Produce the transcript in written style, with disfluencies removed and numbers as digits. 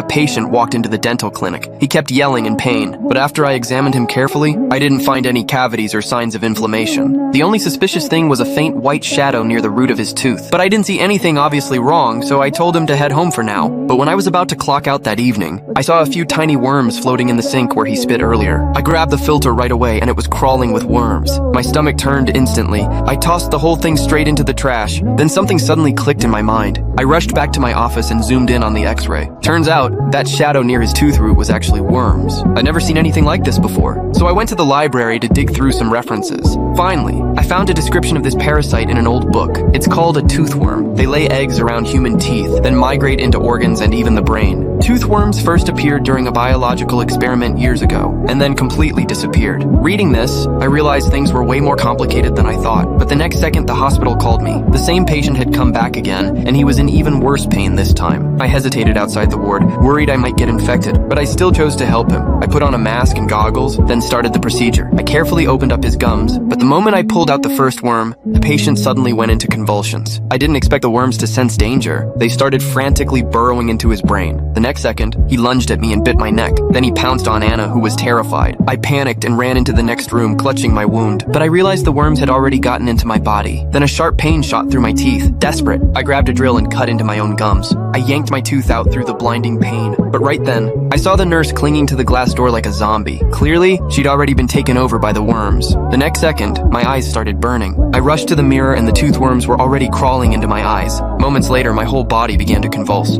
a patient walked into the dental clinic. He kept yelling in pain, but after I examined him carefully, I didn't find any cavities or signs of inflammation. The only suspicious thing was a faint white shadow near the root of his tooth, but I didn't see anything obviously wrong, so I told him to head home for now. But when I was about to clock out that evening, I saw a few tiny worms floating in the sink where he spit earlier. I grabbed the filter right away and it was crawling with worms. My stomach turned instantly. I tossed the whole thing straight into the trash. Then something suddenly clicked in my mind. I rushed back to my office and zoomed in on the x-ray. Turns out, that shadow near his tooth root was actually worms. I'd never seen anything like this before, so I went to the library to dig through some references. Finally, I found a description of this parasite in an old book. It's called a toothworm. They lay eggs around human teeth, then migrate into organs and even the brain. Toothworms first appeared during a biological experiment years ago, and then completely disappeared. Reading this, I realized things were way more complicated than I thought, but the next second the hospital called me. The same patient had come back again, and he was in even worse pain this time. I hesitated outside the ward, worried I might get infected, but I still chose to help him. I put on a mask and goggles, then started the procedure. I carefully opened up his gums, but the moment I pulled out the first worm, the patient suddenly went into convulsions. I didn't expect the worms to sense danger. They started frantically burrowing into his brain. The next second, he lunged at me and bit my neck. Then he pounced on Anna, who was terrified. I panicked and ran into the next room, clutching my wound, but I realized the worms had already gotten into my body. Then a sharp pain shot through my teeth. Desperate, I grabbed a drill and cut into my own gums. I yanked my tooth out through the blinding pain, but right then, I saw the nurse clinging to the glass door like a zombie. Clearly, she'd already been taken over by the worms. The next second, my eyes started burning. I rushed to the mirror and the tooth worms were already crawling into my eyes. Moments later, my whole body began to convulse.